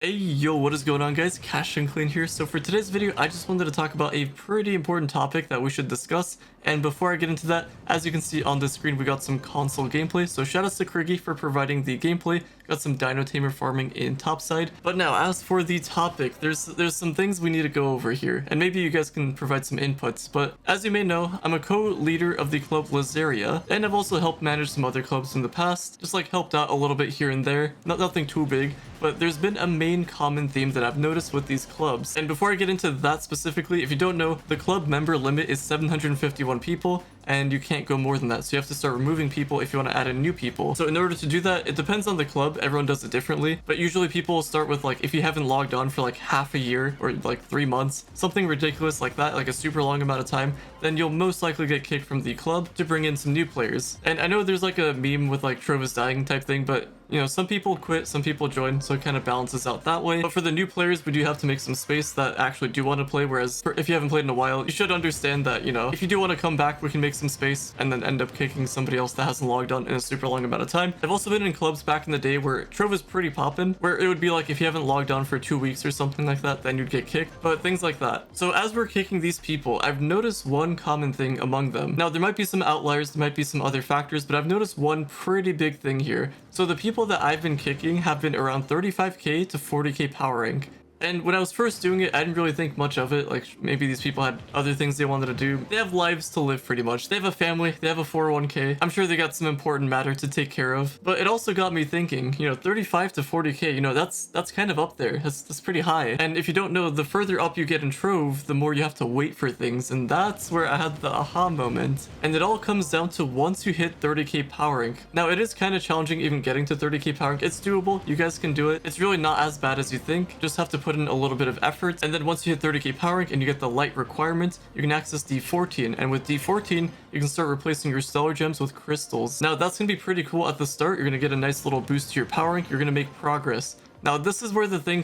Hey yo, what is going on guys? CashinClean here. So for today's video, I just wanted to talk about a pretty important topic that we should discuss. And before I get into that, as you can see on the screen, we got some console gameplay. So shout out to Kriggy for providing the gameplay. Got some Dino Tamer farming in topside. But now, as for the topic, there's some things we need to go over here. And maybe you guys can provide some inputs. But as you may know, I'm a co-leader of the club Lazaria. And I've also helped manage some other clubs in the past. Just like helped out a little bit here and there. Nothing too big. But there's been a main common theme that I've noticed with these clubs. And before I get into that specifically, if you don't know, the club member limit is 751 people, and you can't go more than that. So you have to start removing people if you want to add in new people. So in order to do that, it depends on the club. Everyone does it differently, but usually people will start with, like, if you haven't logged on for like half a year or like 3 months, something ridiculous like that, like a super long amount of time, then you'll most likely get kicked from the club to bring in some new players. And I know there's like a meme with like Trove is dying type thing, but you know, some people quit, some people join, so it kind of balances out that way. But for the new players, we do have to make some space that actually do want to play, whereas if you haven't played in a while, you should understand that, you know, if you do want to come back, we can make some space and then end up kicking somebody else that hasn't logged on in a super long amount of time. I've also been in clubs back in the day where Trove was pretty poppin', where it would be like if you haven't logged on for 2 weeks or something like that, then you'd get kicked, but things like that. So as we're kicking these people, I've noticed one common thing among them. Now, there might be some outliers, there might be some other factors, but I've noticed one pretty big thing here. So the people that I've been kicking have been around 35k to 40k power rank. And when I was first doing it, I didn't really think much of it. Like, maybe these people had other things they wanted to do. They have lives to live pretty much. They have a family, they have a 401k. I'm sure they got some important matter to take care of. But it also got me thinking, you know, 35 to 40k, you know, that's kind of up there. That's pretty high. And if you don't know, the further up you get in Trove, the more you have to wait for things. And that's where I had the aha moment. And it all comes down to once you hit 30k power rank. Now, it is kind of challenging even getting to 30k power rank. It's doable. You guys can do it. It's really not as bad as you think. Just have to put in a little bit of effort, and then once you hit 30k power rank and you get the light requirement, you can access D14, and with D14 you can start replacing your stellar gems with crystals. Now that's gonna be pretty cool at the start. You're gonna get a nice little boost to your power rank. You're gonna make progress. Now this is where the thing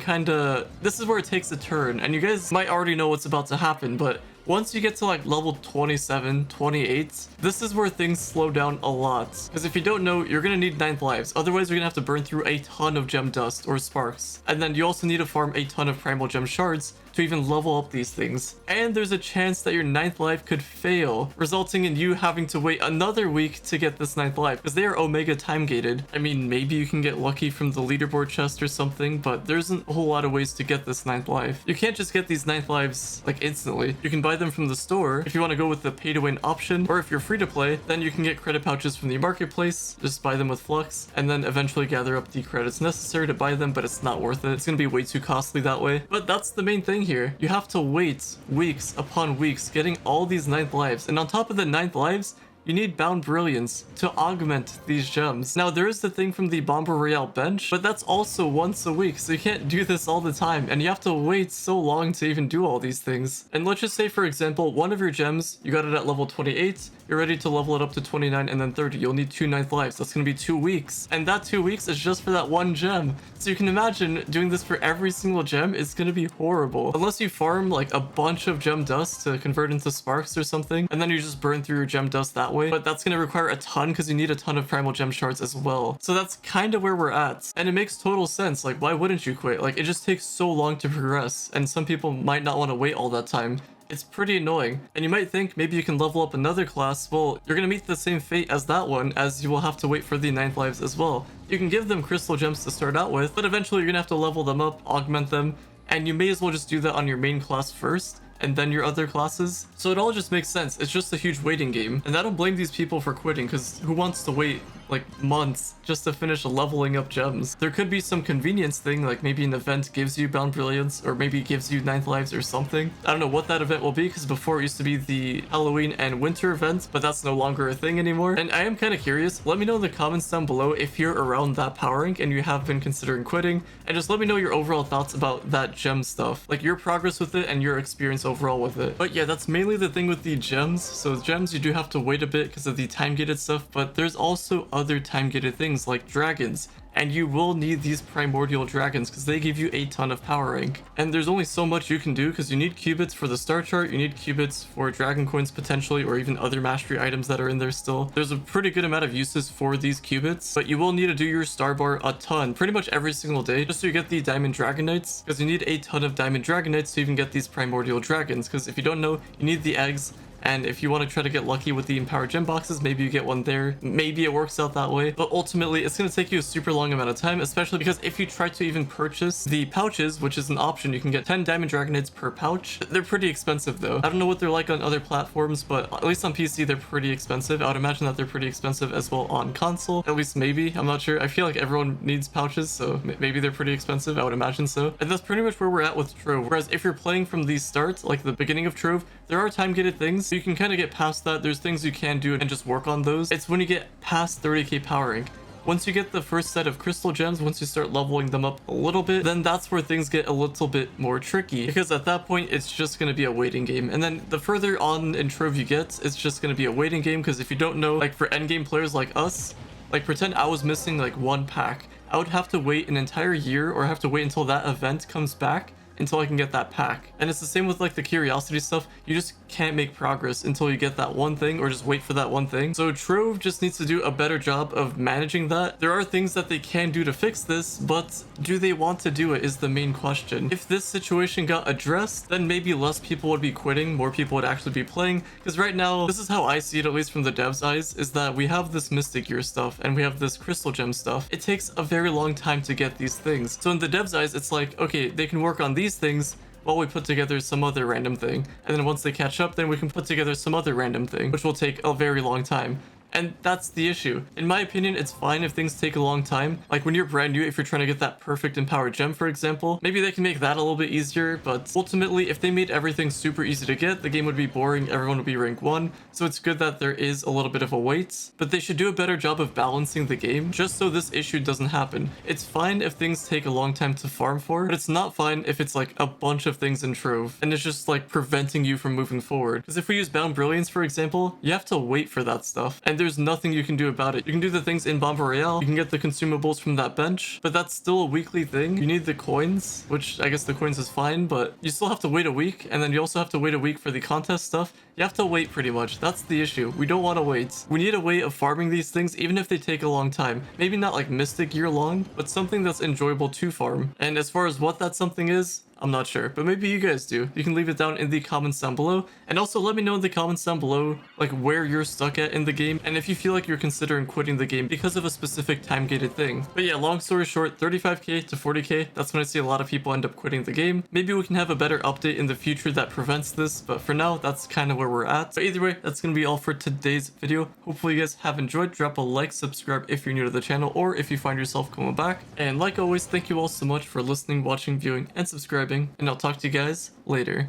this is where it takes a turn, and you guys might already know what's about to happen, but once you get to like level 27, 28, this is where things slow down a lot. Because if you don't know, you're gonna need 9th lives. Otherwise, you're gonna have to burn through a ton of gem dust or sparks. And then you also need to farm a ton of primal gem shards to even level up these things. And there's a chance that your 9th life could fail, resulting in you having to wait another week to get this 9th life, because they are omega time gated. I mean, maybe you can get lucky from the leaderboard chest or something, but there isn't a whole lot of ways to get this 9th life. You can't just get these 9th lives like instantly. You can buy them from the store if you want to go with the pay to win option, or if you're free to play, then you can get credit pouches from the marketplace, just buy them with flux, and then eventually gather up the credits necessary to buy them, but it's not worth it. It's gonna be way too costly that way. But that's the main thing here. You have to wait weeks upon weeks getting all these 9th lives, and on top of the 9th lives, you need Bound Brilliance to augment these gems. Now, there is the thing from the Bomber Royale bench, but that's also once a week, so you can't do this all the time, and you have to wait so long to even do all these things. And let's just say, for example, one of your gems, you got it at level 28, you're ready to level it up to 29 and then 30. You'll need 2 9th lives. That's gonna be 2 weeks. And that 2 weeks is just for that one gem. So you can imagine doing this for every single gem is gonna be horrible. Unless you farm like a bunch of gem dust to convert into sparks or something, and then you just burn through your gem dust that way. But that's gonna require a ton because you need a ton of primal gem shards as well. So that's kind of where we're at. And it makes total sense. Like, why wouldn't you quit? Like, it just takes so long to progress, and some people might not want to wait all that time. It's pretty annoying. And you might think maybe you can level up another class. Well, you're gonna meet the same fate as that one, as you will have to wait for the 9th lives as well. You can give them crystal gems to start out with, but eventually you're gonna have to level them up, augment them, and you may as well just do that on your main class first, and then your other classes. So it all just makes sense. It's just a huge waiting game. And I don't blame these people for quitting, because who wants to wait like months just to finish leveling up gems? There could be some convenience thing, like maybe an event gives you Bound Brilliance, or maybe gives you 9th lives or something. I don't know what that event will be, because before it used to be the Halloween and winter event, but that's no longer a thing anymore. And I am kind of curious. Let me know in the comments down below if you're around that power rank and you have been considering quitting, and just let me know your overall thoughts about that gem stuff, like your progress with it and your experience overall with it. But yeah, that's mainly the thing with the gems. So gems, you do have to wait a bit because of the time gated stuff, but there's also other other time-gated things like dragons. And you will need these primordial dragons because they give you a ton of power rank. And there's only so much you can do because you need cubits for the star chart, you need cubits for dragon coins potentially, or even other mastery items that are in there still. There's a pretty good amount of uses for these cubits, but you will need to do your star bar a ton, pretty much every single day, just so you get the diamond dragon knights, because you need a ton of diamond dragon knights to even get these primordial dragons, because if you don't know, you need the eggs. And if you want to try to get lucky with the empowered gem boxes, maybe you get one there. Maybe it works out that way. But ultimately, it's going to take you a super long amount of time, especially because if you try to even purchase the pouches, which is an option, you can get 10 diamond dragonites per pouch. They're pretty expensive though. I don't know what they're like on other platforms, but at least on PC, they're pretty expensive. I would imagine that they're pretty expensive as well on console. At least maybe. I'm not sure. I feel like everyone needs pouches, so maybe they're pretty expensive. I would imagine so. And that's pretty much where we're at with Trove. Whereas if you're playing from the start, like the beginning of Trove, there are time-gated things. You can kind of get past that. There's things you can do and just work on those. It's when you get past 30k power rank. Once you get the first set of crystal gems, once you start leveling them up a little bit, then that's where things get a little bit more tricky, because at that point it's just going to be a waiting game. And then the further on in Trove you get, it's just going to be a waiting game, because if you don't know, like for endgame players like us, like pretend I was missing like one pack, I would have to wait an entire year, or have to wait until that event comes back until I can get that pack. And it's the same with like the curiosity stuff. You just can't make progress until you get that one thing, or just wait for that one thing. So Trove just needs to do a better job of managing that. There are things that they can do to fix this, but do they want to do it is the main question. If this situation got addressed, then maybe less people would be quitting, more people would actually be playing. Because right now, this is how I see it, at least from the devs' eyes, is that we have this mystic gear stuff and we have this crystal gem stuff. It takes a very long time to get these things. So in the devs' eyes, it's like, okay, they can work on these things while we put together some other random thing, and then once they catch up, then we can put together some other random thing, which will take a very long time. And that's the issue. In my opinion, it's fine if things take a long time. Like when you're brand new, if you're trying to get that perfect empowered gem, for example, maybe they can make that a little bit easier. But ultimately, if they made everything super easy to get, the game would be boring, everyone would be rank 1. So it's good that there is a little bit of a wait, but they should do a better job of balancing the game just so this issue doesn't happen. It's fine if things take a long time to farm for, but it's not fine if it's like a bunch of things in Trove and it's just like preventing you from moving forward. Because if we use Bound Brilliance, for example, you have to wait for that stuff, and there's nothing you can do about it. You can do the things in Bomb Royale, you can get the consumables from that bench, but that's still a weekly thing. You need the coins, which I guess the coins is fine, but you still have to wait a week, and then you also have to wait a week for the contest stuff. You have to wait pretty much. That's the issue. We don't want to wait. We need a way of farming these things, even if they take a long time. Maybe not like Mystic Gear long, but something that's enjoyable to farm. And as far as what that something is, I'm not sure, but maybe you guys do. You can leave it down in the comments down below, and also let me know in the comments down below like where you're stuck at in the game, and if you feel like you're considering quitting the game because of a specific time-gated thing. But yeah, long story short, 35k to 40k, that's when I see a lot of people end up quitting the game. Maybe we can have a better update in the future that prevents this, but for now, that's kind of where we're at. So either way, that's gonna be all for today's video. Hopefully you guys have enjoyed. Drop a like, subscribe if you're new to the channel, or if you find yourself coming back. And like always, thank you all so much for listening, watching, viewing, and subscribing, and I'll talk to you guys later.